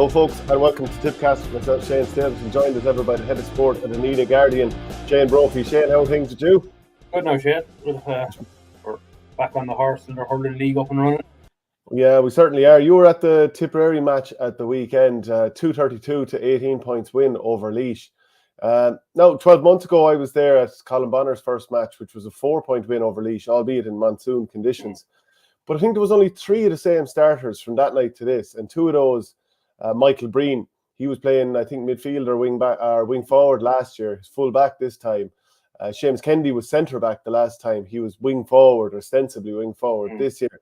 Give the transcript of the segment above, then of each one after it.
Hello folks and welcome to Tippcast. Myself Shane Stapleton, joined as ever by the head of sport and Anita Guardian, Shane Brophy. Shane, how are things with you? Good now, Shane. We're back on the horse in the hurling league up and running. Yeah, we certainly are. You were at the Tipperary match at the weekend, 232 to 18 points win over Laois. Now, 12 months ago, I was there at Colin Bonner's first match, which was a 4-point win over Laois, albeit in monsoon conditions. But I think there was only 3 of the same starters from that night to this, and 2 of those, Michael Breen, he was playing, I think, midfield or wing forward last year. He's full back this time. Seamus Kennedy was centre back the last time. He was wing forward, ostensibly wing forward this year.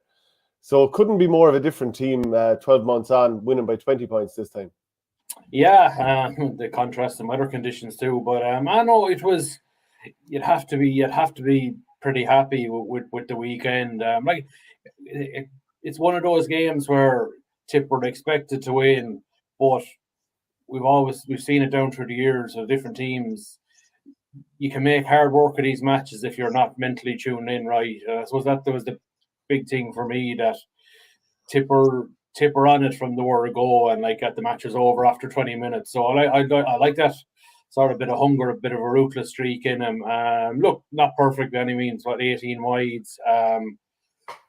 So it couldn't be more of a different team 12 months on, winning by 20 points this time. Yeah, the contrast in weather conditions too. But I know it was. You'd have to be pretty happy with the weekend. It's one of those games where Tip were expected to win, but we've seen it down through the years of different teams. You can make hard work of these matches if you're not mentally tuned in right. I suppose that was the big thing for me, that Tipper on it from the word go, and like, at the match was over after 20 minutes. So I like that sort of bit of hunger, a bit of a ruthless streak in him. Look, not perfect by any means, but 18 wides.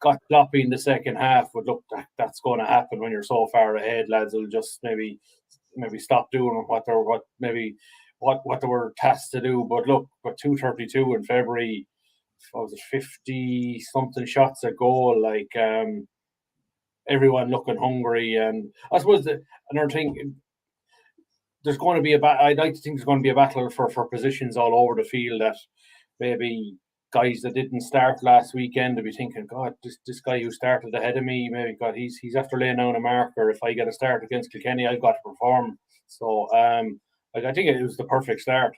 Got sloppy in the second half, but look, that's going to happen when you're so far ahead. Lads will just maybe stop doing what they were tasked to do. But look, 232 in February, what was it, 50 something shots a goal, like everyone looking hungry. And I suppose another thing, there's going to be I'd like to think there's going to be a battle for positions all over the field, that maybe guys that didn't start last weekend to be thinking, God, this guy who started ahead of me, maybe, God, he's after laying down a marker. If I get a start against Kilkenny, I've got to perform. So I think it was the perfect start.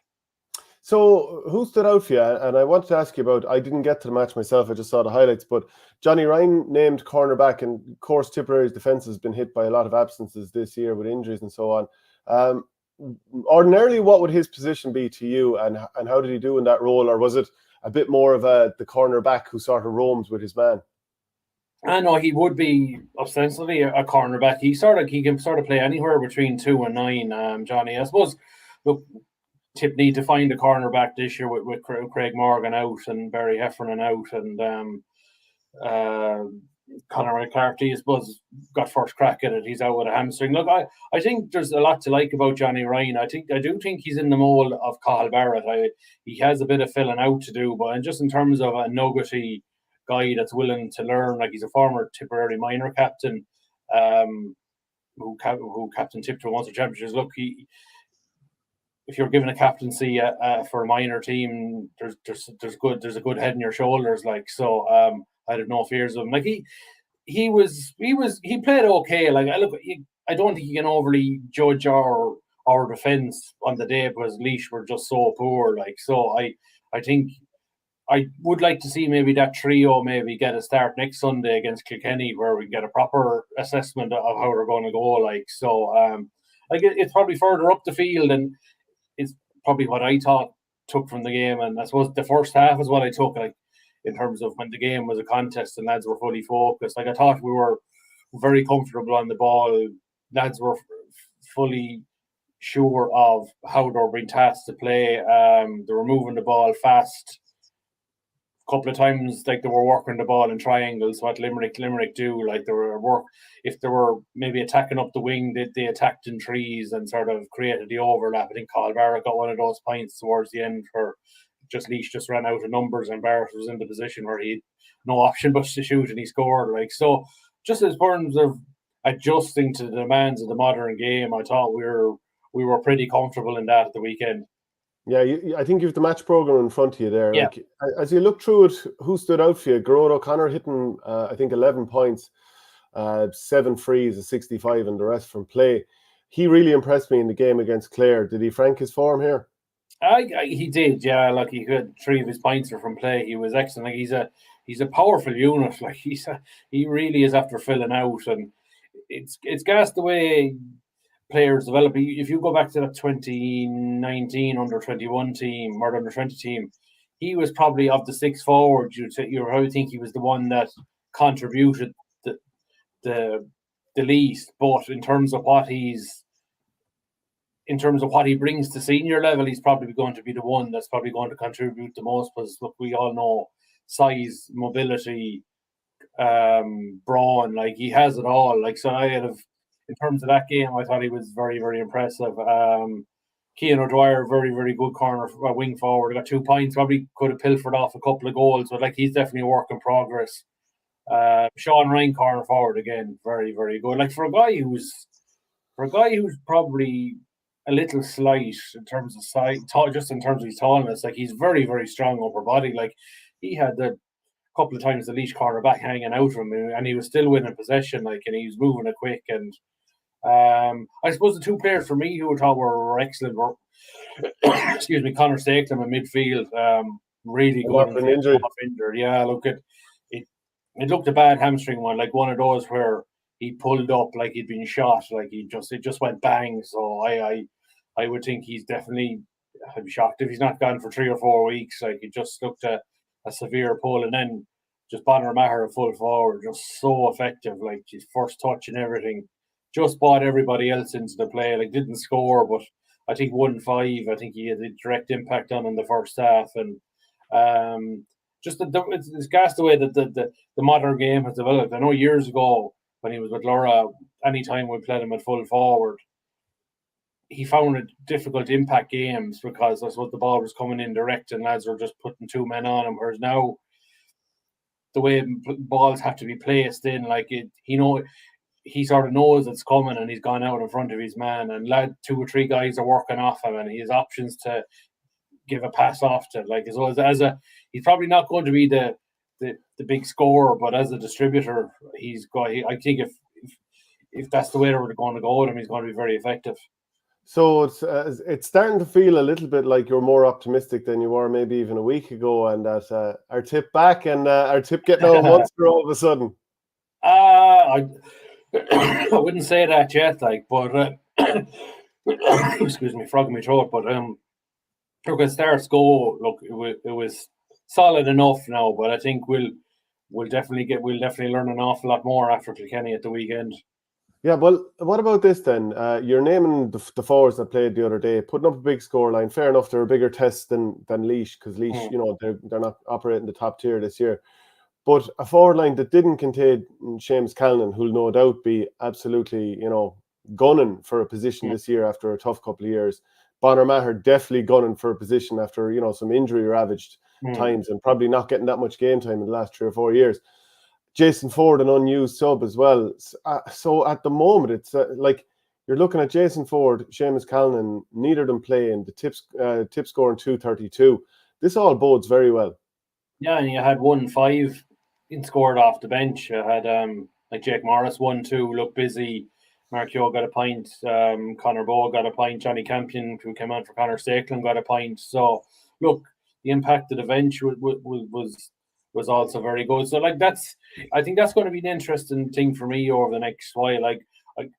So who stood out for you? And I wanted to ask you about, I didn't get to the match myself, I just saw the highlights, but Johnny Ryan named cornerback, and of course Tipperary's defence has been hit by a lot of absences this year with injuries and so on. Ordinarily, what would his position be to you, and how did he do in that role? Or was it a bit more of the cornerback who sort of roams with his man? I know he would be ostensibly a cornerback. He can sort of play anywhere between 2 and 9, Johnny. I suppose, look, Tip need to find a cornerback this year with Craig Morgan out and Barry Heffernan out, and Conor McCarthy, I suppose, got first crack at it. He's out with a hamstring. Look, I think there's a lot to like about Johnny Ryan. I do think he's in the mould of Cahill Barrett. He has a bit of filling out to do, but just in terms of a nuggety guy that's willing to learn, like, he's a former Tipperary minor captain, who captained Tip to a Munster Championships. Look, if you're given a captaincy for a minor team, there's a good head on your shoulders, like, so. I had no fears of him. Like, he played okay. Like, I don't think you can overly judge our defence on the day, because Laois were just so poor. Like, so I think I would like to see maybe that trio maybe get a start next Sunday against Kilkenny, where we get a proper assessment of how they're going to go. Like, so it's probably further up the field, and it's probably what I took from the game. And I suppose the first half is what I took, like, in terms of when the game was a contest and lads were fully focused. Like, I thought we were very comfortable on the ball. Lads were fully sure of how they were being tasked to play. They were moving the ball fast. A couple of times, like, they were working the ball in triangles, what Limerick do. Like, if they were maybe attacking up the wing, they attacked in trees and sort of created the overlap. I think Cahill Barrett got one of those points towards the end for Laois just ran out of numbers, and Barrett was in the position where he had no option but to shoot, and he scored. Like, so just in terms of adjusting to the demands of the modern game, I thought we were pretty comfortable in that at the weekend. Yeah, I think you have the match programme in front of you there. Yeah. Like, as you look through it, who stood out for you? Gerard O'Connor hitting, I think, 11 points, 7 frees, a 65, and the rest from play. He really impressed me in the game against Clare. Did he frank his form here? He did, yeah. Like, he got 3 of his points from play. He was excellent. Like, he's a powerful unit. Like, he really is after filling out, and it's gas the way players develop. If you go back to that 2019 under-21 team or under-20 team, he was probably of the 6 forwards. You probably think he was the one that contributed the the least, but in terms of what he brings to senior level, he's probably going to be the one that's probably going to contribute the most. Because look, we all know size, mobility, brawn, like he has it all. Like, so in terms of that game, I thought he was very, very impressive. Cian O'Dwyer, very, very good corner wing forward. Got 2 points. Probably could have pilfered off a couple of goals, but like he's definitely a work in progress. Sean Ryan, corner forward again, very, very good. Like for a guy who's probably a little slight in terms of size, just in terms of his tallness, like he's very, very strong upper body. Like he had the couple of times the Laois cornerback hanging out of him, and he was still winning possession, like, and he was moving it quick. And I suppose the 2 players for me who I thought were excellent were, excuse me, Conor Stapleton in midfield, really good. Injured. Yeah, look, it looked a bad hamstring one, like one of those where he pulled up like he'd been shot, like it just went bang. So I would think he's definitely. I'd be shocked if he's not gone for 3 or 4 weeks. Like it just looked a severe pull, and then just Bonner Maher full forward, just so effective. Like his first touch and everything, just brought everybody else into the play. Like didn't score, but I think 1-5. I think he had a direct impact on in the first half, and it's gas the way that the modern game has developed. I know years ago when he was with Laura, anytime we played him at full forward, he found it difficult to impact games because I suppose the ball was coming in direct and lads were just putting 2 men on him. Whereas now, the way balls have to be placed in, like he sort of knows it's coming and he's gone out in front of his man, and 2 or 3 guys are working off him, and he has options to give a pass off to. Like he's probably not going to be the big scorer, but as a distributor, I think if that's the way they're going to go with him, he's going to be very effective. So it's starting to feel a little bit like you're more optimistic than you were maybe even a week ago, and that our tip back and our tip getting out of Munster all of a sudden. I wouldn't say that yet, like, but excuse me, frog in my throat. But look, as starts go, look, it was solid enough now, but I think we'll definitely learn an awful lot more after Kilkenny at the weekend. Yeah, well, what about this then? You're naming the forwards that played the other day, putting up a big scoreline. Fair enough, they're a bigger test than Laois, because Laois, they're not operating the top tier this year. But a forward line that didn't contain Seamus Callanan, who'll no doubt be absolutely, gunning for a position this year after a tough couple of years. Bonner Maher definitely gunning for a position after, some injury-ravaged times, and probably not getting that much game time in the last 3 or 4 years. Jason Ford, an unused sub as well. So at the moment, it's like you're looking at Jason Ford, Seamus Callanan, neither of them playing, the tip scoring 232. This all bodes very well. Yeah, and you had 1-5 in scored off the bench. You had like Jake Morris 1-2, looked busy. Mark Yo got a point. Conor Bowe got a point. Johnny Campion, who came on for Conor Stapleton, got a point. So look, the impact of the bench was also very good. So like I think that's going to be an interesting thing for me over the next while. Like I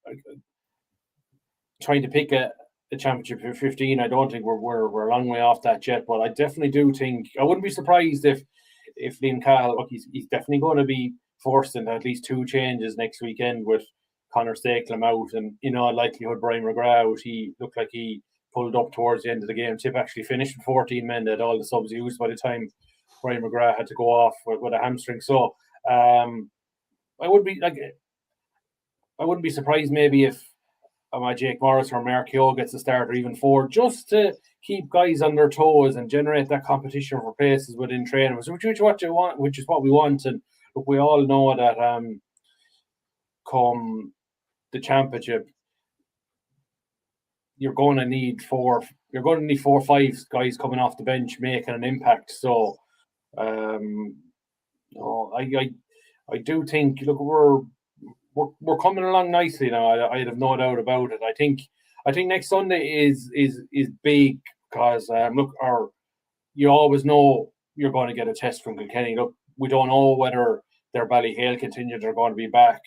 trying to pick a championship for 15. I don't think we're a long way off that yet, but I definitely do think I wouldn't be surprised if Liam Cahill, look, he's definitely going to be forced into at least 2 changes next weekend with Conor Stapleton out, and in all likelihood Brian McGrath out. He looked like he pulled up towards the end of the game. Tip actually finished with 14 men that all the subs used by the time Brian McGrath had to go off with a hamstring. So I wouldn't be surprised maybe if Jake Morris or Mark Yo gets a start, or even Ford, just to keep guys on their toes and generate that competition for places within training, which is what you want, which is what we want. And look, we all know that come the championship, you're going to need 4 or 5 guys coming off the bench making an impact. So I do think, look, we're coming along nicely now. I have no doubt about it. I think next Sunday is big because you always know you're going to get a test from Kilkenny. Look, we don't know whether their Ballyhale contingent are going to be back.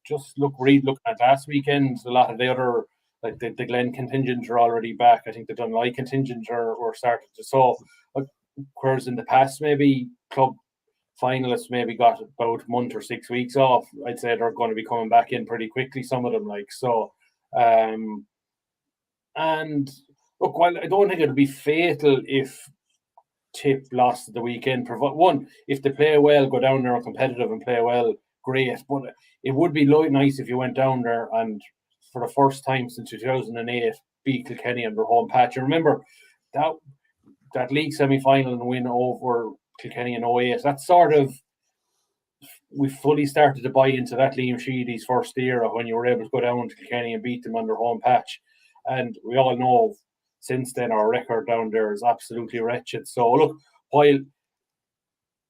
Just looking at last weekend, a lot of the other, like the Glen contingent are already back. I think the Dunley contingent were started to. So, whereas in the past maybe club finalists maybe got about a month or 6 weeks off, I'd say they're going to be coming back in pretty quickly, some of them, like, so. And look, while I don't think it'll be fatal if Tip lost at the weekend, one, if they play well, go down there and competitive and play well, great. But it would be nice if you went down there and, for the first time since 2008, beat Kilkenny on their home patch. And remember, that league semi-final and win over Kilkenny in 08, that's sort of, we fully started to buy into that Liam Sheedy's first era when you were able to go down to Kilkenny and beat them on their home patch. And we all know since then our record down there is absolutely wretched. So look, while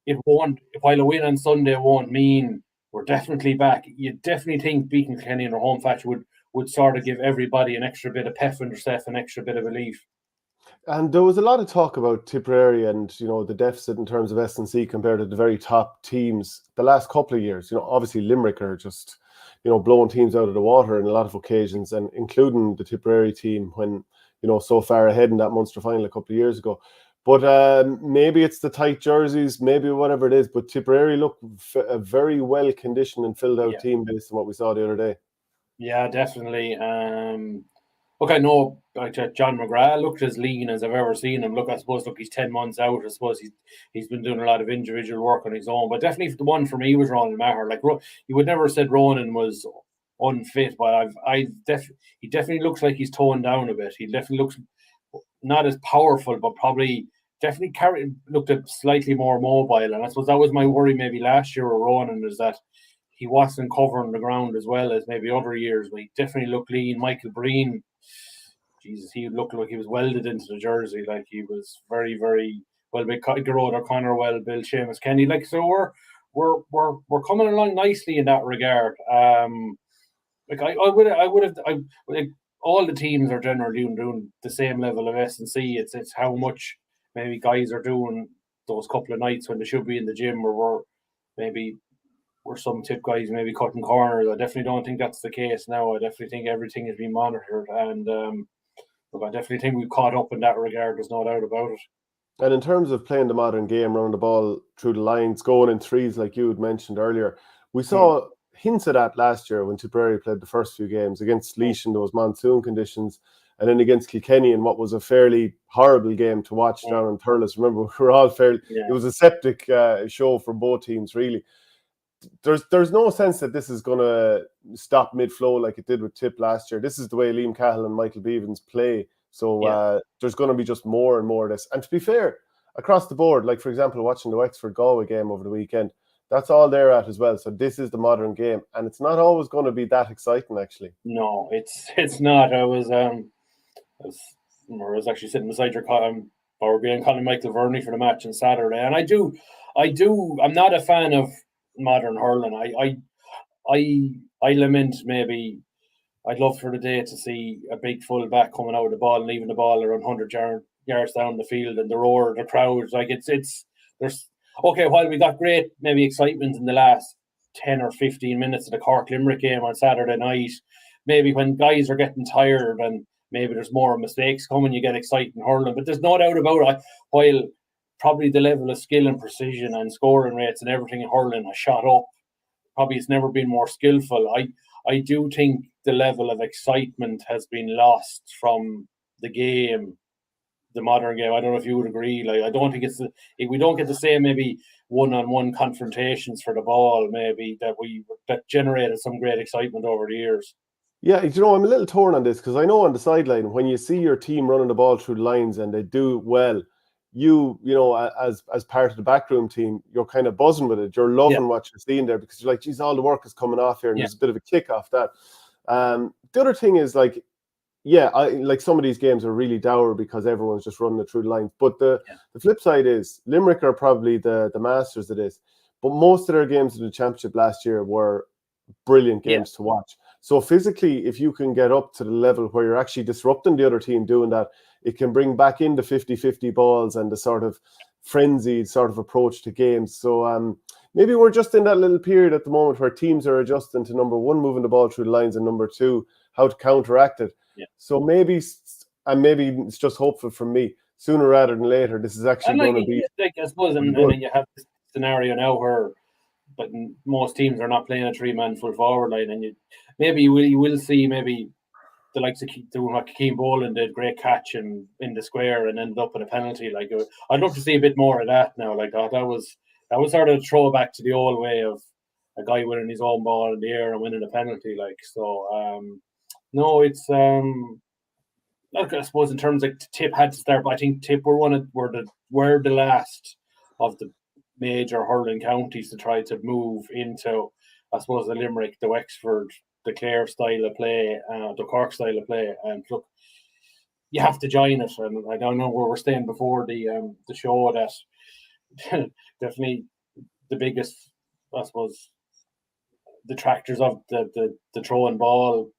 a win on Sunday won't mean we're definitely back, you definitely think beating Kilkenny in their home patch would sort of give everybody an extra bit of pep in their step, an extra bit of relief. And there was a lot of talk about Tipperary and, the deficit in terms of S&C compared to the very top teams the last couple of years. Obviously Limerick are just, blowing teams out of the water in a lot of occasions, and including the Tipperary team when, so far ahead in that Munster final a couple of years ago. But maybe it's the tight jerseys, maybe whatever it is, but Tipperary look a very well-conditioned and filled-out team based on what we saw the other day. Yeah, definitely. Look, I know John McGrath looked as lean as I've ever seen him. I suppose he's 10 months out. I suppose he's been doing a lot of individual work on his own. But definitely the one for me was Ronan Maher. Like, you would never have said Ronan was unfit, but he definitely looks like he's toned down a bit. He definitely looks not as powerful, but probably definitely looked slightly more mobile. And I suppose that was my worry maybe last year with Ronan, is that he wasn't covering the ground as well as maybe other years, but he definitely looked lean. Michael Breen, Jesus, he looked like he was welded into the jersey. Like, he was very, very well. Gerard O'Connor, well, Bill Seamus Kenny. Like, so we're coming along nicely in that regard. All the teams are generally doing the same level of S&C. It's how much maybe guys are doing those couple of nights when they should be in the gym, or we're some Tip guys maybe cutting corners. I definitely don't think that's the case now. I definitely think everything is being monitored, and I definitely think we've caught up in that regard. There's no doubt about it. And in terms of playing the modern game, running the ball through the lines, going in threes like you had mentioned earlier, we saw hints of that last year when Tipperary played the first few games against Laois in those monsoon conditions, and then against Kilkenny in what was a fairly horrible game to watch down in Thurles. Remember, we were all fairly... It was a septic show for both teams, really. There's no sense that this is going to stop mid-flow like it did with Tip last year. This is the way Liam Cahill and Michael Beavens play. So there's going to be just more and more of this. And to be fair, across the board, like, for example, watching the Wexford-Galway game over the weekend, that's all they're at as well. So this is the modern game. And it's not always going to be that exciting, actually. No, it's not. I was actually sitting beside your or being Colin Michael Verney for the match on Saturday. And I'm not a fan of modern hurling. I lament, maybe I'd love for the day to see a big full back coming out of the ball and leaving the ball around 100 yards down the field, and the roar of the crowds. Like, there's while we got great maybe excitement in the last 10 or 15 minutes of the Cork Limerick game on Saturday night, maybe when guys are getting tired and maybe there's more mistakes coming, you get exciting hurling. But there's no doubt about it, while probably the level of skill and precision and scoring rates and everything in hurling has shot up, probably it's never been more skillful. I do think the level of excitement has been lost from the game, the modern game. I don't know if you would agree. Like, I don't think we don't get the same maybe one-on-one confrontations for the ball maybe that generated some great excitement over the years. Yeah, I'm a little torn on this, because I know on the sideline, when you see your team running the ball through the lines and they do well, you as part of the backroom team, you're kind of buzzing with it. You're loving what you're seeing there, because you're like, geez, all the work is coming off here, and there's a bit of a kick off that. The other thing is, like, some of these games are really dour because everyone's just running it through the lines. But the flip side is Limerick are probably the masters of this. But most of their games in the championship last year were brilliant games to watch. So physically, if you can get up to the level where you're actually disrupting the other team doing that, it can bring back in the 50-50 balls and the sort of frenzied sort of approach to games. So maybe we're just in that little period at the moment where teams are adjusting to, number one, moving the ball through the lines, and number two, how to counteract it. Yeah. So maybe it's just hopeful from me, sooner rather than later, this is actually going to be... I suppose, and then you have scenario now where, but most teams are not playing a 3-man full forward line, and you will see maybe the likes of doing what Keane Boland did, great catch in the square and ended up in a penalty. Like, I'd love to see a bit more of that now. Like, that was sort of a throwback to the old way of a guy winning his own ball in the air and winning a penalty. Like, so no, it's look, I suppose in terms of Tip had to start, but I think Tip were the last of the major hurling counties to try to move into, I suppose, the Limerick, the Wexford, the Clare style of play, the Cork style of play. And look, you have to join it. And I don't know where we're staying before the show that definitely the biggest, I suppose, detractors of the throwing ball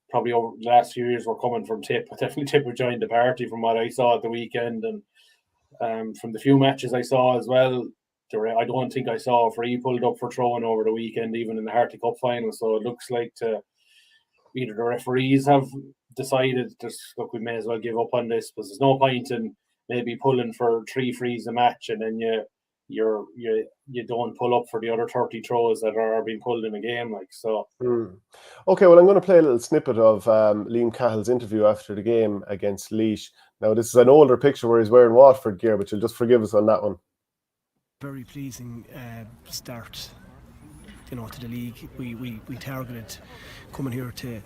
probably over the last few years were coming from Tip. Definitely Tip would join the party from what I saw at the weekend, and from the few matches I saw as well. I don't think I saw a free pulled up for throwing over the weekend, even in the Harty Cup final. So it looks like either the referees have decided, look, we may as well give up on this, because there's no point in maybe pulling for 3 frees a match and then you don't pull up for the other 30 throws that are being pulled in a game. Like, so. Okay, well, I'm going to play a little snippet of Liam Cahill's interview after the game against Laois. Now, this is an older picture where he's wearing Watford gear, but you'll just forgive us on that one. Very pleasing start, to the league. We targeted coming here to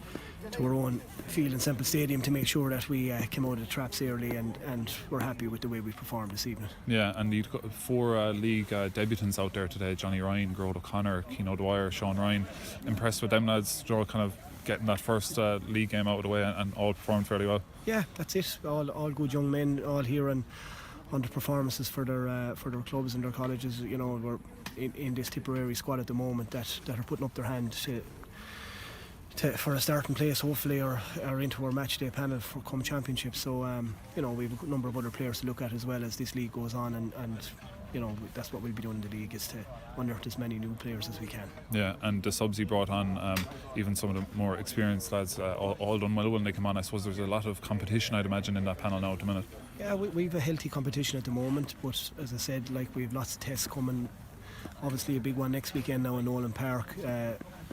our own field in Semple Stadium to make sure that we came out of the traps early, and we're happy with the way we performed this evening. Yeah, and you've got 4 league debutants out there today: Johnny Ryan, Gerard O'Connor, Keane Dwyer, Sean Ryan. Impressed with them lads, Joe, kind of getting that first league game out of the way, and all performed fairly well. Yeah, that's it. All good young men, all here on the performances for their clubs and their colleges. We're in this Tipperary squad at the moment that are putting up their hand for a starting place, hopefully, or into our match day panel for come championship. So we have a number of other players to look at as well as this league goes on, and that's what we'll be doing in the league, is to unearth as many new players as we can. Yeah, and the subs you brought on, even some of the more experienced lads, all done well when they come on. I suppose there's a lot of competition, I'd imagine, in that panel now at the minute. Yeah, we've a healthy competition at the moment, but as I said, we have lots of tests coming. Obviously a big one next weekend now in Nolan Park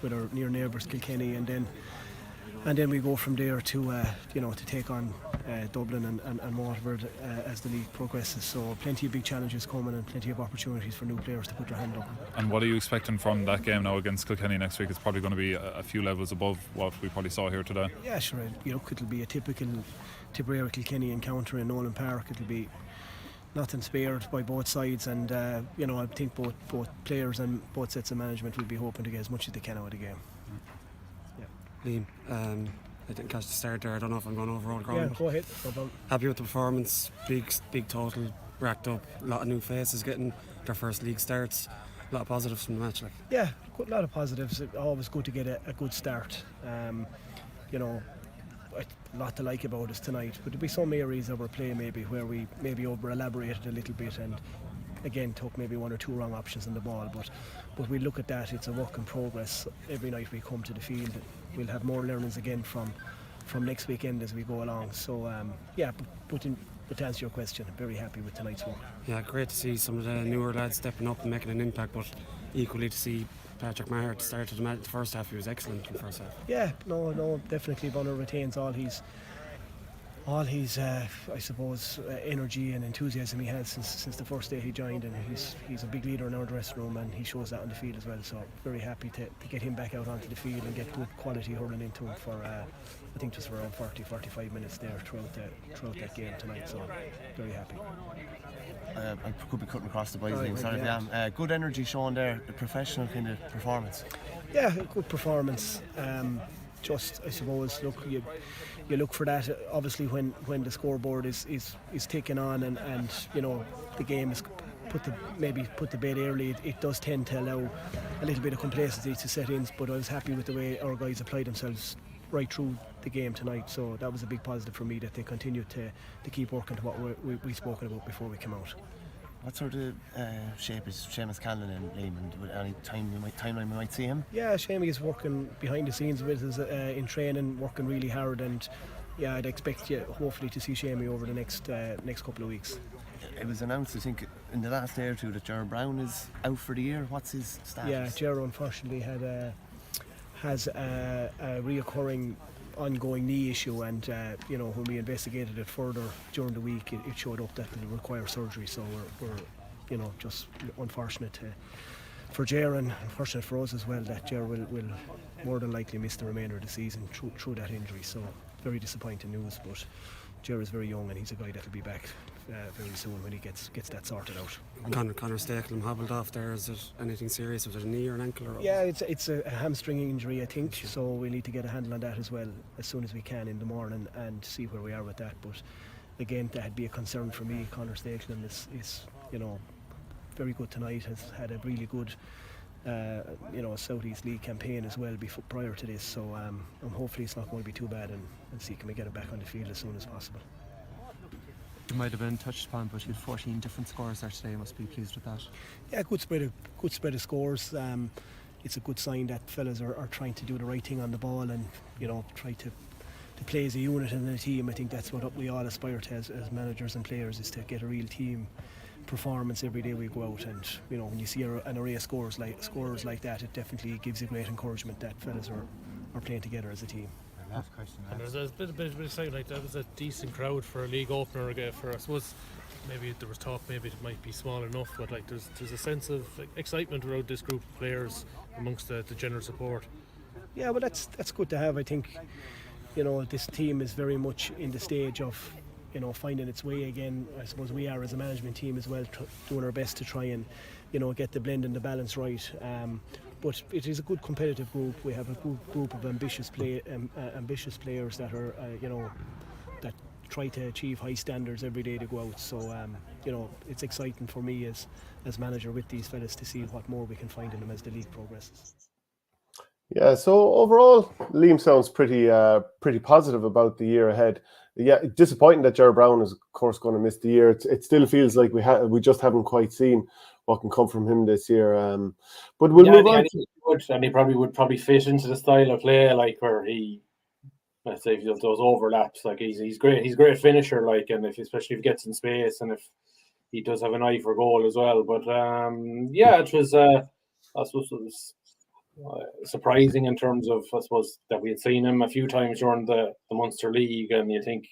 with our near neighbours Kilkenny, and then we go from there to take on Dublin and Waterford as the league progresses. So plenty of big challenges coming and plenty of opportunities for new players to put their hand up. And what are you expecting from that game now against Kilkenny next week? It's probably going to be a few levels above what we probably saw here today. Yeah, sure. It'll be a typical Tipperary Kilkenny encounter in Nolan Park. It'll be nothing spared by both sides, and I think both players and both sets of management will be hoping to get as much as they can out of the game. Liam, I didn't catch the start there. I don't know if I'm going over all the ground. Yeah, go ahead. No problem. Happy with the performance, big total, racked up, a lot of new faces getting their first league starts. A lot of positives from the match. Yeah, a lot of positives. It's always good to get a good start. A lot to like about us tonight, but there'll be some areas of our play maybe where we maybe over elaborated a little bit, and again took maybe 1 or 2 wrong options on the ball, but we look at that. It's a work in progress. Every night we come to the field, we'll have more learnings again from next weekend as we go along. So but to answer your question, I'm very happy with tonight's work. Yeah, great to see some of the newer lads stepping up and making an impact, but equally to see Patrick Maher started the first half. He was excellent in the first half. Yeah, no, definitely Bonner retains all his I suppose energy and enthusiasm he had since the first day he joined, and he's a big leader in our dressing room, and he shows that on the field as well. So very happy to get him back out onto the field and get good quality hurling into him for I think just around 40-45 minutes there throughout that game tonight. So very happy. I could be cutting across the boys. Good energy shown there, the professional kind of performance. Yeah, good performance. Just I suppose, look, you look for that obviously when the scoreboard is ticking on, and the game is put to bed early. It does tend to allow a little bit of complacency to set in, but I was happy with the way our guys applied themselves right through the game tonight. So that was a big positive for me, that they continued to keep working to what we spoken about before we came out. What sort of shape is Seamus Callan in, Liam, and with any timeline we might see him? Yeah, Seamus is working behind the scenes with us in training, working really hard, and I'd expect hopefully to see Seamus over the next couple of weeks. It was announced, I think, in the last day or two that Jared Brown is out for the year. What's his status? Yeah, Jared unfortunately has a reoccurring ongoing knee issue, and when we investigated it further during the week, it showed up that it would require surgery. So we're just unfortunate for Ger, and unfortunate for us as well that Ger will more than likely miss the remainder of the season through that injury. So very disappointing news, but Ger is very young and he's a guy that'll be back very soon when he gets that sorted out. Connor Stapleton hobbled off there. Is it anything serious? Was it a knee or an ankle? Or yeah, it's a hamstring injury, I think. So we need to get a handle on that as well as soon as we can in the morning and see where we are with that. But again, that'd be a concern for me. Connor Stapleton is very good tonight. Has had a really good South East League campaign as well prior to this. So hopefully it's not going to be too bad, and see can we get him back on the field as soon as possible. It might have been touched upon, but you had 14 different scores there today. You must be pleased with that. Yeah, good spread of scores. It's a good sign that fellas are trying to do the right thing on the ball and try to play as a unit and a team. I think that's what we all aspire to as managers and players, is to get a real team performance every day we go out. And when you see an array of scorers like that, it definitely gives you great encouragement that fellas are playing together as a team. Last question. And there's a bit of saying like that was a decent crowd for a league opener. For I suppose maybe there was talk maybe it might be small enough, but like there's a sense of excitement around this group of players amongst the general support. Yeah, well that's good to have. I think this team is very much in the stage of finding its way again. I suppose we are as a management team as well, doing our best to try and get the blend and the balance right. But it is a good competitive group. We have a good group of ambitious players that are that try to achieve high standards every day to go out. So it's exciting for me as manager with these fellas to see what more we can find in them as the league progresses. Yeah, so overall, Liam sounds pretty positive about the year ahead. Yeah, disappointing that Jared Brown is, of course, going to miss the year. It still feels like we just haven't quite seen what can come from him this year. But we'll move on. And he would fit into the style of play, like where he, let's say, if those overlaps, like he's great. He's a great finisher, like, and especially if he gets in space, and if he does have an eye for goal as well. But it was, I suppose, it was surprising in terms of, I suppose, that we had seen him a few times during the Munster League, and you think,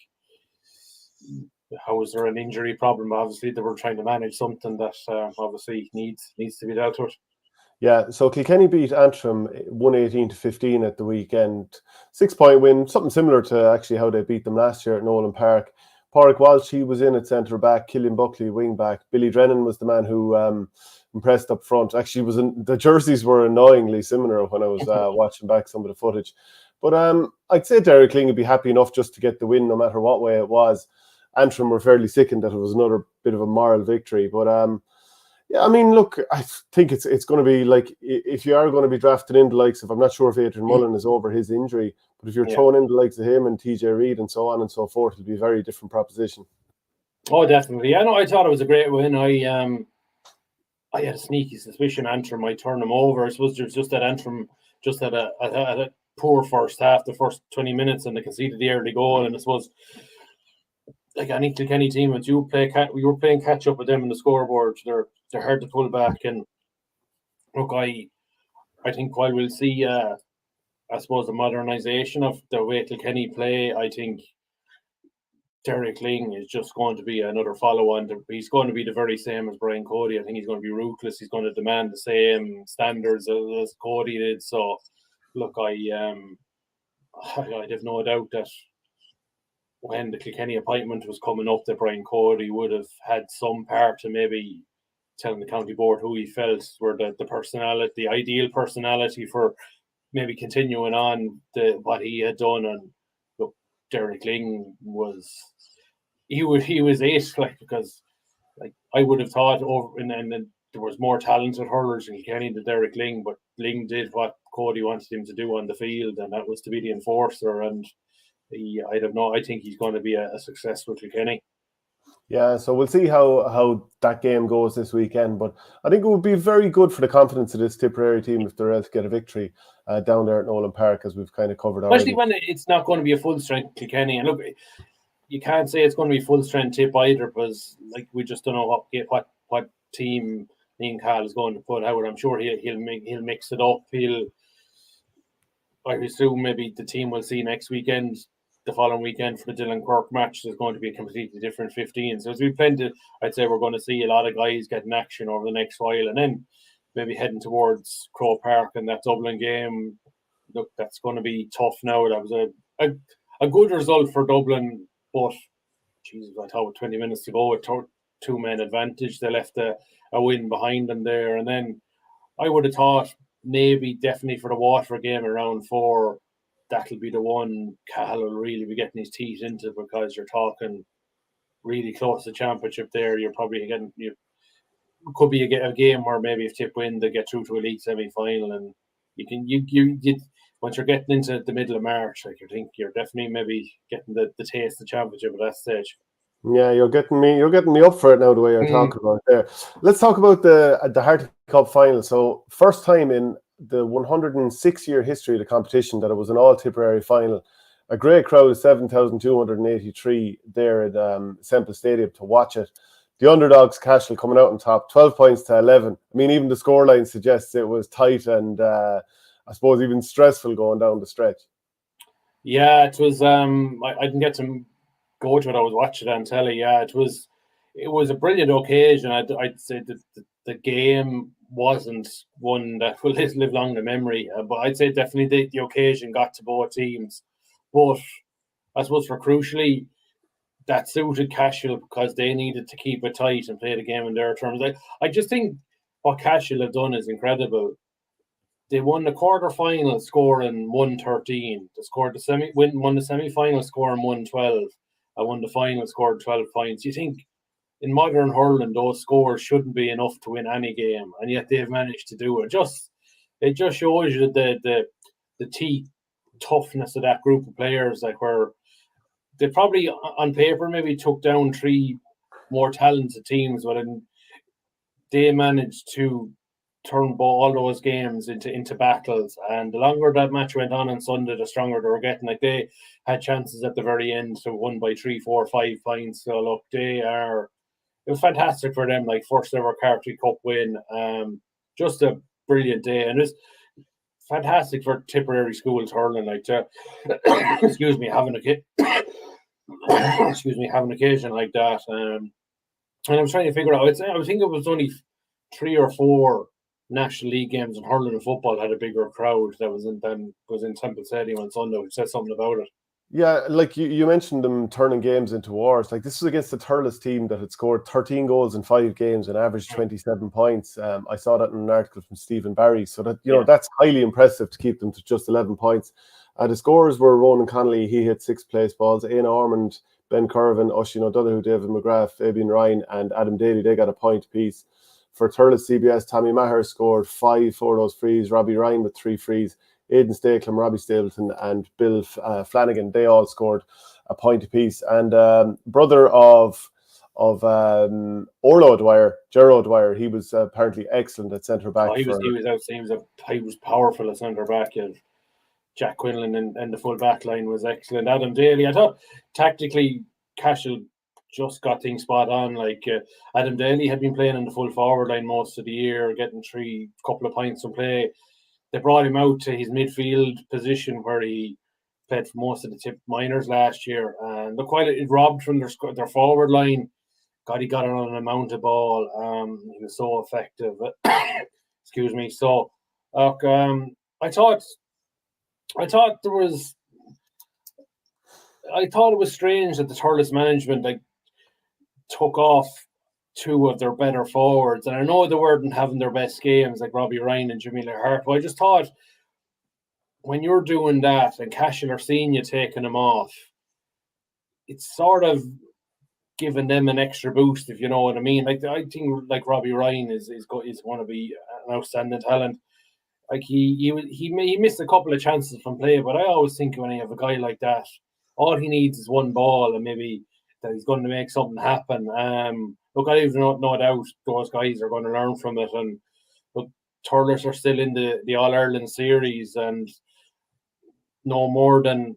how is there an injury problem? Obviously, they were trying to manage something that obviously needs to be dealt with. Yeah, so Kilkenny beat Antrim 118-15 at the weekend. 6-point win, something similar to actually how they beat them last year at Nolan Park. Pádraig Walsh, he was in at centre back. Killian Buckley, wing back. Billy Drennan was the man who impressed up front. Actually, the jerseys were annoyingly similar when I was watching back some of the footage. But I'd say Derek Ling would be happy enough just to get the win, no matter what way it was. Antrim were fairly sickened that it was another bit of a moral victory. But yeah, I mean, look, I think it's going to be like, if you are going to be drafted in the likes of, I'm not sure if Adrian Mullen is over his injury, but if you're thrown in the likes of him and TJ Reid and so on and so forth, it'll be a very different proposition. Oh, definitely. Yeah, no, I thought it was a great win. I had a sneaky suspicion Antrim might turn them over. I suppose there's just that Antrim just had a poor first half, the first 20 minutes, and they conceded the early goal. And I suppose, like any Kilkenny team, once you were playing catch up with them in the scoreboard, they're hard to pull back. And look, I think while we'll see, I suppose, a modernisation of the way Kilkenny play, I think Derek Ling is just going to be another follow-on. He's going to be the very same as Brian Cody. I think he's going to be ruthless. He's going to demand the same standards as Cody did. So, look, I'd have no doubt that when the Kilkenny appointment was coming up, that Brian Cody would have had some part to maybe telling the county board who he felt were the personality, the ideal personality for maybe continuing on what he had done. And look, Derek Ling was it, like, because like I would have thought and there was more talented hurlers in Kilkenny than Derek Ling, but Ling did what Cody wanted him to do on the field, and that was to be the enforcer. And I think he's going to be a success with Kilkenny. Yeah, so we'll see how that game goes this weekend. But I think it would be very good for the confidence of this Tipperary team if they're able to get a victory down there at Nolan Park, as we've kind of covered already. Especially when it's not going to be a full-strength Kilkenny. And look, you can't say it's going to be full-strength Tip either, because like we just don't know what what team Liam Cahill is going to put out. I'm sure he'll mix it up. I assume maybe the team we'll see next weekend, the following weekend for the Dylan Cork match, is going to be a completely different 15. So as we've plenty, I'd say we're going to see a lot of guys getting action over the next while, and then maybe heading towards Croke Park and that Dublin game. Look, that's going to be tough now. That was a good result for Dublin, but Jesus, I thought with 20 minutes to go with 2-man advantage, they left a win behind them there. And then I would have thought maybe definitely for the Waterford game around 4, that'll be the one Cahill will really be getting his teeth into, because you're talking really close to championship there. You're probably getting, could be a game where maybe if Tip win, they get through to elite semi-final, and you once you're getting into the middle of March, like, you think you're definitely maybe getting the taste of the championship at that stage. Yeah, you're getting me up for it now, the way you're talking about it there. Let's talk about the Harty Cup final. So first time in the 106-year history of the competition that it was an all Tipperary final. A great crowd of 7,283 there at Semple Stadium to watch it. The underdogs, Cashel, coming out on top, 12 points to 11. I mean, even the scoreline suggests it was tight and I suppose even stressful going down the stretch. Yeah, it was. I didn't get to go to it. I was watching it on telly. Yeah, it was a brilliant occasion. I'd say that the game wasn't one that will live long in memory, but I'd say definitely the occasion got to both teams. But I suppose for crucially, that suited Cashel because they needed to keep it tight and play the game in their terms. I just think what Cashel have done is incredible. They won the quarter-final scoring 113. They scored won the semi-final scoring 112. I won the final, scored 12 points. You think in modern hurling, those scores shouldn't be enough to win any game, and yet they've managed to do it. It just shows you the toughness of that group of players, like, where they probably on paper maybe took down 3 more talented teams, but they managed to turn all those games into battles. And the longer that match went on Sunday, the stronger they were getting. Like, they had chances at the very end to win by 3, 4, 5 points. So look, it was fantastic for them. Like, first ever Harty Cup win. Just a brilliant day, and it's fantastic for Tipperary schools hurling. Like, excuse me, having an occasion like that. And I'm trying to figure out. I think it was only 3 or 4 National League games in hurling and football had a bigger crowd that was in Temple Stadium on Sunday, which says something about it. Yeah, like you mentioned them turning games into wars. Like, this was against the Thurles team that had scored 13 goals in 5 games and averaged 27 points. I saw that in an article from Stephen Barry. So that that's highly impressive to keep them to just 11 points. The scorers were Ronan Connolly, he hit 6 place balls. Aina Ormond, Ben Curvin, Oisin O'Donoghue, David McGrath, Fabian Ryan, and Adam Daly. They got a point apiece. For Thurles CBS, Tommy Maher scored 5 for those frees. Robbie Ryan with 3 frees. Aidan Stapleton, Robbie Stapleton, and Bill Flanagan, they all scored a point apiece. And brother of Orlo O'Dwyer, Gerard O'Dwyer, he was apparently excellent at centre back. He was powerful at centre back. And Jack Quinlan and the full back line was excellent. Adam Daly, I thought tactically Cashel just got things spot on. Like, Adam Daly had been playing in the full forward line most of the year, getting couple of points from play. They brought him out to his midfield position where he played for most of the Tip minors last year. And look, while it robbed from their forward line, God, he got it on a mounted ball. He was so effective. Excuse me. So, look, I thought it was strange that the Thurles management took off 2 of their better forwards. And I know they weren't having their best games, like Robbie Ryan and Jamila Hart, but I just thought when you're doing that and Cashel are seeing you taking them off, it's sort of giving them an extra boost, if you know what I mean. Like, I think like Robbie Ryan is going to be an outstanding talent. Like, he missed a couple of chances from play, but I always think when you have a guy like that, all he needs is one ball and maybe that he's going to make something happen. Look, I have no doubt those guys are going to learn from it. And look, Thurles are still in the All-Ireland series, and no more than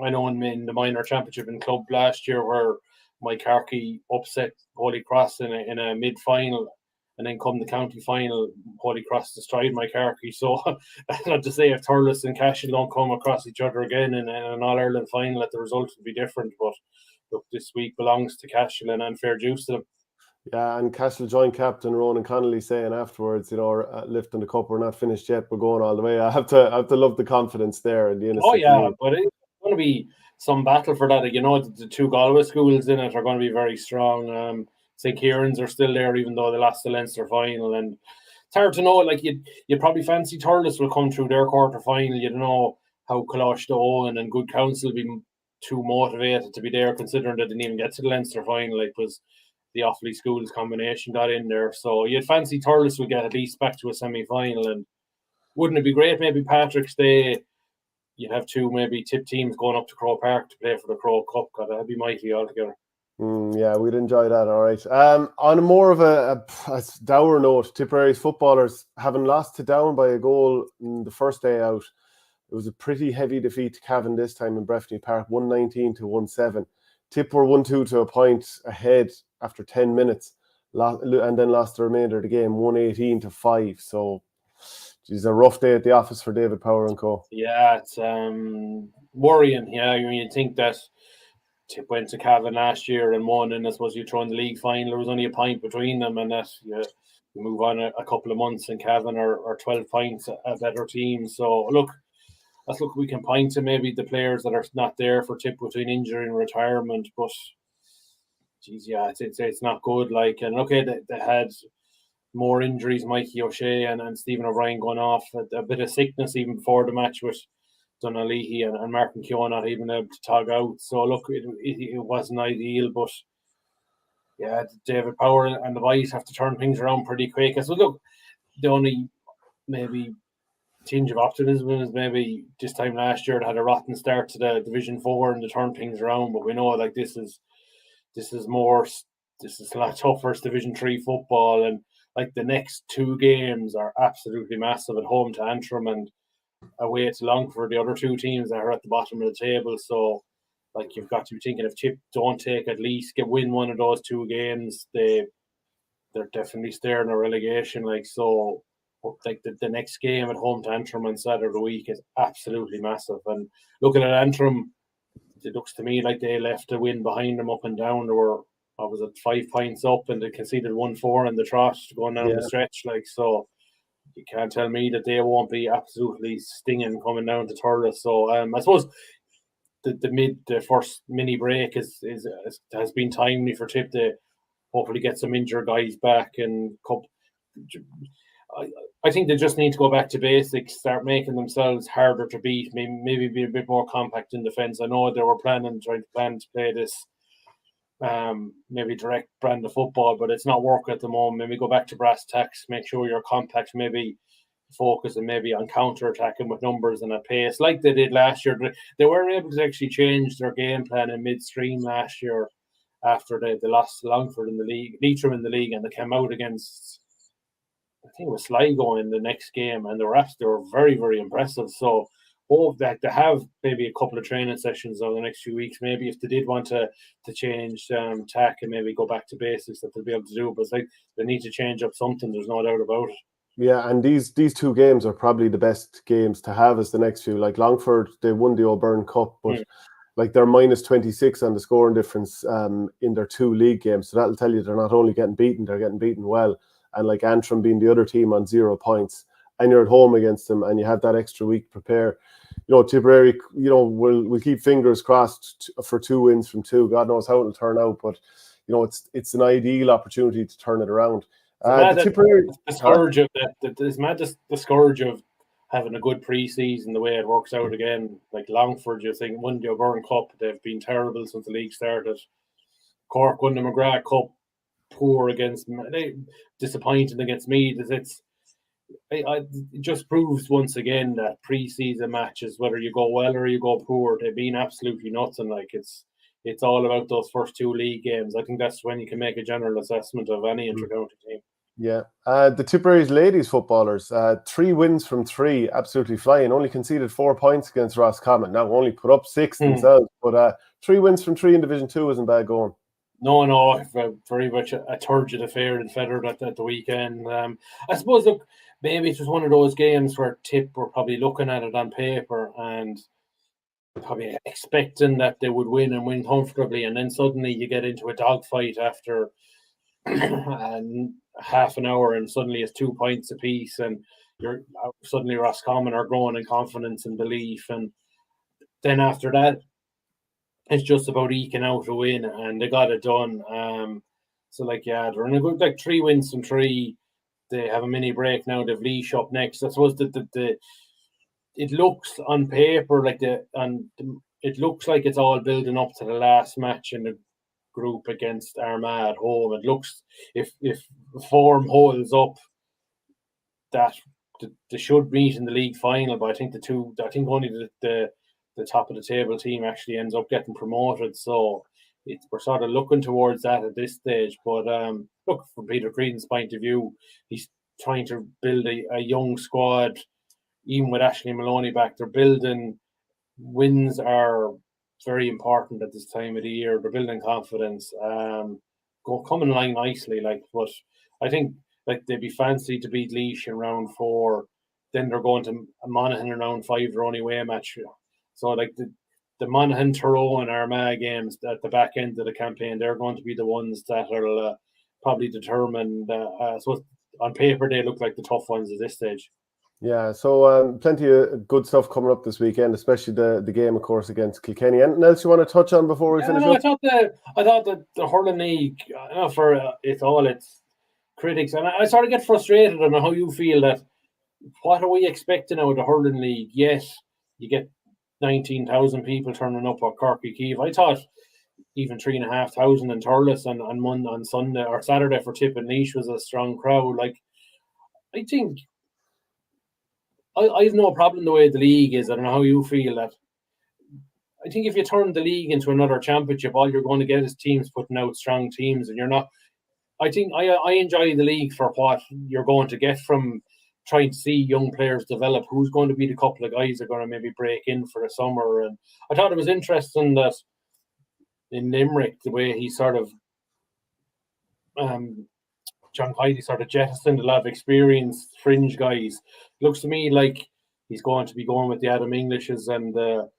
I know in the minor championship in club last year, where my Carkey upset Holy Cross in a mid-final, and then come the county final, Holy Cross destroyed my Carkey. So not to say if Thurles and Cashel don't come across each other again in an All-Ireland final, that the result would be different. But look, this week belongs to Cashel, and unfair dues to them. Yeah, and Cashel joint captain Ronan Connolly saying afterwards, lifting the cup, we're not finished yet, we're going all the way. I have to love the confidence there and the innocent. Oh yeah, but it's going to be some battle for that. The two Galway schools in it are going to be very strong. St. Kieran's are still there, even though they lost the Leinster final, and it's hard to know. Like you probably fancy Thurles will come through their quarter final. You don't know how Coláiste Owen and Good Counsel will be too motivated to be there, considering they didn't even get to the Leinster final. Like was the Offaly schools combination got in there, so you'd fancy Thurles would get at least back to a semi-final. And wouldn't it be great? Maybe Patrick's Day, you'd have two maybe tip teams going up to Crow Park to play for the Crow Cup. God, that'd be mighty altogether. Yeah, we'd enjoy that. All right. On a more of a dour note, Tipperary's footballers, having lost to Down by a goal in the first day out, it was a pretty heavy defeat to Cavan this time in Breffni Park, 119-17. Tip were 1-2 to a point ahead after 10 minutes, and then lost the remainder of the game, 118-5. So, it's a rough day at the office for David Power and co. Yeah, it's worrying. Yeah, you'd think that Tip went to Cavan last year and won, and I suppose you throw in the league final, there was only a point between them, and that you move on a couple of months, and Cavan are 12 points a better team. So look, we can point to maybe the players that are not there for Tip between injury and retirement, but geez, yeah, it's not good. Like, and look, they had more injuries, Mikey O'Shea and Stephen O'Brien going off, a bit of sickness even before the match with Donald Leahy and Martin Keogh not even able to tug out. So look, it wasn't ideal, but yeah, David Power and the boys have to turn things around pretty quick. So look, the only maybe tinge of optimism is maybe this time last year they had a rotten start to the Division 4 and they turned things around, but we know like this is a lot tougher. It's Division 3 football, and like the next two games are absolutely massive, at home to Antrim and away to Longford, the other two teams that are at the bottom of the table. So like you've got to be thinking, if Tip don't take at least win one of those two games, they're definitely staring a relegation. Like, so like the next game at home to Antrim on Saturday week is absolutely massive. And looking at Antrim, it looks to me like they left a win behind them up and down. They were 5 points up and they conceded 1-4 in the trot going down the stretch. Like, so you can't tell me that they won't be absolutely stinging coming down to Thurles. So I suppose the first mini break has been timely for Tip to hopefully get some injured guys back. And I think they just need to go back to basics, start making themselves harder to beat, maybe be a bit more compact in defence. I know they were trying to play this maybe direct brand of football, but it's not working at the moment. Maybe go back to brass tacks, make sure you're compact, maybe focus and maybe on counter-attacking with numbers and a pace like they did last year. They were able to actually change their game plan in midstream last year after they lost to Longford in the league, Leitrim in the league, and they came out against, I think it was Sligo in the next game, and they were very, very impressive. So hope that they have maybe a couple of training sessions over the next few weeks. Maybe if they did want to change tack and maybe go back to basics, that they'll be able to do. But it's like they need to change up something. There's no doubt about it. Yeah, and these two games are probably the best games to have as the next few. Like Longford, they won the O'Byrne Cup, but like they're minus 26 on the scoring difference in their two league games. So that'll tell you they're not only getting beaten, they're getting beaten well. And like Antrim being the other team on 0 points, and you're at home against them, and you have that extra week to prepare. Tipperary, we'll keep fingers crossed for 2 wins from 2. God knows how it'll turn out, but it's an ideal opportunity to turn it around. The scourge of having a good pre-season, the way it works out again. Like Longford, you think won the O'Byrne Cup, they've been terrible since the league started. Cork won the McGrath Cup, poor against, disappointing against Meath. It just proves once again that pre-season matches, whether you go well or you go poor, they've been absolutely nuts. And like it's all about those first 2 league games. I think that's when you can make a general assessment of any inter-county team. Yeah, the Tipperary's ladies footballers, 3 wins from 3, absolutely flying. Only conceded 4 points against Roscommon. Now only put up 6 themselves, but 3 wins from 3 in Division 2 isn't bad going. No, very much a turgid affair in Federer at the weekend. I suppose, look, maybe it was one of those games where Tip were probably looking at it on paper and probably expecting that they would win and win comfortably, and then suddenly you get into a dogfight after half an hour, and suddenly it's 2 points apiece, and you're suddenly Roscommon are growing in confidence and belief, and then after that, it's just about eking out a win, and they got it done. They're in a good 3 wins from 3. They have a mini break now. They've Laois up next. I suppose it looks on paper it looks like it's all building up to the last match in the group against Armagh at home. It looks, if form holds up, that they should meet in the league final. But I think only the top of the table team actually ends up getting promoted. So we're sort of looking towards that at this stage. But look, from Peter Creedon's point of view, he's trying to build a young squad. Even with Ashley Maloney back, they're building. Wins are very important at this time of the year. They're building confidence. Coming along nicely, but I think they'd be fancy to beat Laois in round 4. Then they're going to Monaghan in round 5, their only away match. So the Monaghan, Tyrone and Armagh games at the back end of the campaign, they're going to be the ones that are probably determined. So on paper, they look like the tough ones at this stage. Yeah, so plenty of good stuff coming up this weekend, especially the game, of course, against Kilkenny. Anything else you want to touch on before we finish up? I thought that the hurling league, for it's all its critics, and I sort of get frustrated. I don't know how you feel that. What are we expecting out of the hurling league? Yes, you get 19,000 people turning up at Corky Keeve. I thought even 3,500 in Thurles on Sunday or Saturday for Tip and Laois was a strong crowd. I think I have no problem the way the league is. I don't know how you feel that. I think if you turn the league into another championship, all you're going to get is teams putting out strong teams, and you're not. I think I enjoy the league for what you're going to get from trying to see young players develop. Who's going to be the couple of guys that are going to maybe break in for the summer? And I thought it was interesting that in Limerick, the way he sort of John Kiley sort of jettisoned a lot of experienced fringe guys. Looks to me like he's going to be going with the Adam Englishes and the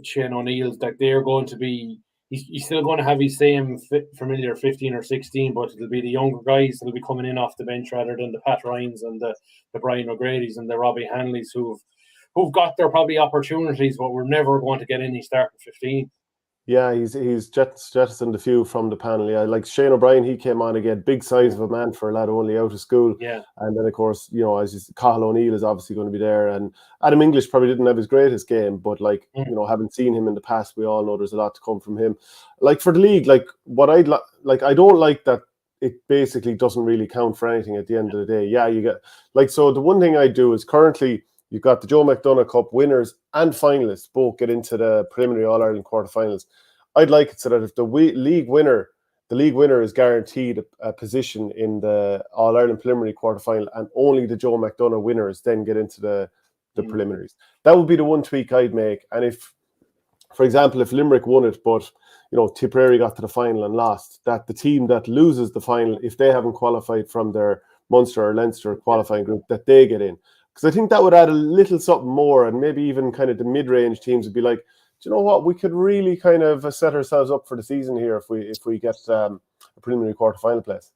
Shane O'Neills, that they're going to be. He's still going to have his same familiar 15 or 16, but it'll be the younger guys that'll be coming in off the bench rather than the Pat Ryans and the Brian O'Grady's and the Robbie Hanleys who've got their probably opportunities, but we're never going to get any starting 15. Yeah, he's jettisoned a few from the panel. Yeah, like Shane O'Brien, he came on again, big size of a man for a lad only out of school. Yeah, and then of course, Cahal O'Neill is obviously going to be there, and Adam English probably didn't have his greatest game, but having seen him in the past, we all know there's a lot to come from him. Like for the league, what I don't like that it basically doesn't really count for anything at the end of the day. Yeah, you get so the one thing I do is currently. You've got the Joe McDonagh Cup winners and finalists both get into the preliminary All-Ireland quarterfinals. I'd like it so that if the league winner is guaranteed a position in the All-Ireland preliminary quarterfinal, and only the Joe McDonagh winners then get into the preliminaries. That would be the one tweak I'd make. And if, for example, if Limerick won it, but Tipperary got to the final and lost, that the team that loses the final, if they haven't qualified from their Munster or Leinster qualifying group, that they get in. Because I think that would add a little something more, and maybe even kind of the mid-range teams would be like, do you know what, we could really kind of set ourselves up for the season here if we get a preliminary quarterfinal place.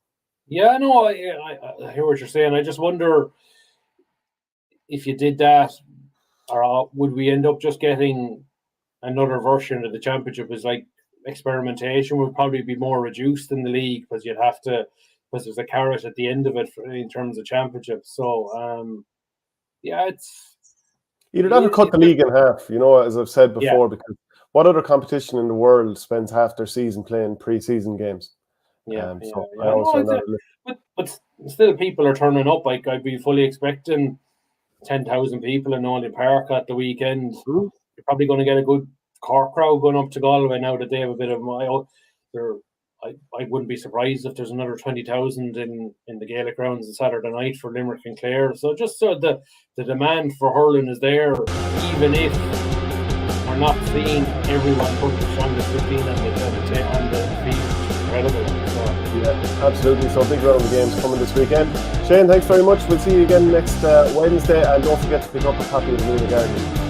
Yeah, no, I hear what you're saying. I just wonder if you did that, or would we end up just getting another version of the championship? Is like experimentation would probably be more reduced in the league because there's a carrot at the end of it in terms of championship. So. Yeah, you'd have to cut the league in half, as I've said before, because what other competition in the world spends half their season playing pre-season games? But still, people are turning up. Like I'd be fully expecting 10,000 people in Nolan Park at the weekend. You're probably going to get a good Cork crowd going up to Galway now that they have a bit of I wouldn't be surprised if there's another 20,000 in the Gaelic grounds on Saturday night for Limerick and Clare. So just so the demand for hurling is there, even if we're not seeing everyone put the strongest 15 on the field. Incredible. So, yeah, absolutely. So big round of games coming this weekend. Shane, thanks very much. We'll see you again next Wednesday, and don't forget to pick up a copy of the New Guardian.